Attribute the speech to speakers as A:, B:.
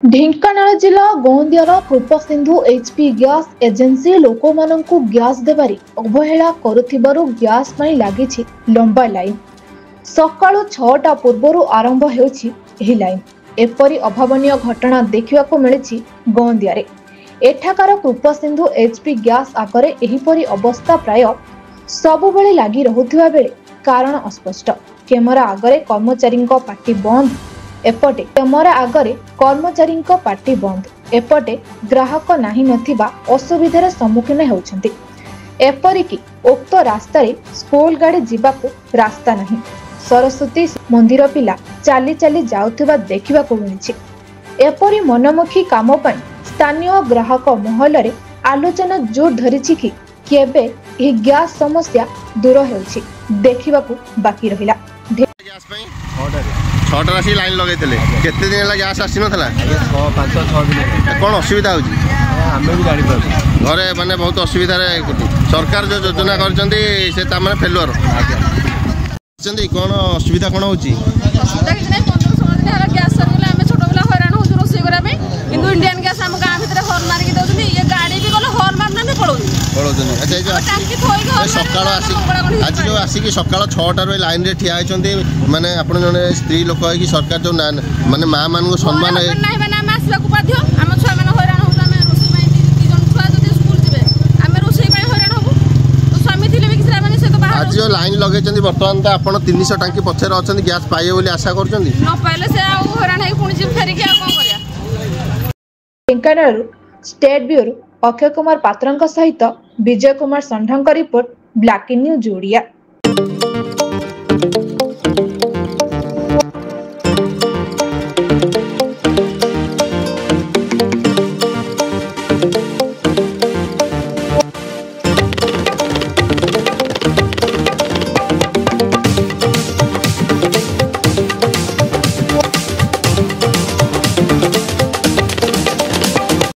A: ढेंकानाल जिला गोंदियार कृपसिंधु HP gas agency लोक माननकु gas Debari अवहेला करुथिबारु gas पई लागिछि लंबा लाइन। सकाळु 6टा पूर्वरु आरंभ हेउछि एही लाइन। एपरि अभावनीय घटना देखिबाकु मिलिछि गोंदियारे। एठाकार कृपसिंधु एचपी गैस आगरे एहीपरि अवस्था प्राय सबुबेले लागि रहुथिबा बेले कारण अस्पष्ट। कैमरा आगरे कर्मचारींक पार्टी बंद, एपटे कैमरा आगरे कर्मचारी पार्टी बंद, एपटे ग्राहक नाही नथिबा असुविधार सम्मुखीन हेउछन्ति। एपरिकी उक्त रास्ता रे स्कूल गाड़ी जीवाकू रास्ता नाही। सरस्वती मंदिर पिला चाली चाली जाउथिबा देखिबाकू मिलिछि। एपरि मनमुखी काम पई स्थानीय ग्राहक महल रे आलोचना जोर धरिछि कि केबे एही गैस समस्या दूर हेउछि देखिबाकू बाकी रहिला।
B: गैस पई 6टा राशि लाइन लगे केते दिन गैस आसी नथला
C: 5-6 दिन
B: कौन असुविधा होची
C: हमें भी गाड़ी पर
B: घरे माने बहुत असुविधा रे सरकार जो योजना करचंदी से ता माने फेलुअर चंदी कौन असुविधा कौन होची
D: असुविधा कि नहीं 15-16 दिन हला गैस सरले हमें छोटो बेला हैरान हो रोसई करा में किंतु इंडियन गैस हम गां भीतर हॉर्न मार के दउछनी ये गाड़ी भी गलो हॉर्न मारना नहीं पड़ोनी
B: अच्छा जो
D: टांकी थोई के
B: सकाळ आसी आज जो आसी कि सकाळ 6टा रे लाइन रे ठिया होचंदी माने आपण जने स्त्री लोक है कि सरकार जो माने मां मान को सम्मान है
D: नहीं माने हम आसला को बाध्य हम छुआ माने हैरान हो हमें रोसई में 2 जन छुआ जदी स्कूल जिवे हमें रोसई में हैरान हो तो स्वामी थिले भी किसी माने से तो बाहर
B: आज जो लाइन लगे चंदी वर्तमान त आपण 300 टांकी पछे रहचंदी गैस पाइए बोली आशा करचंदी
D: न पाइले से आ हैरान है पुणी जिम फेरी के आ कोन करिया।
A: ढेंकानाल स्टेट ब्यूरो अक्षय कुमार पात्रंक सहित विजय कुमार संढंक रिपोर्ट ब्लैक न्यूज ओडिया।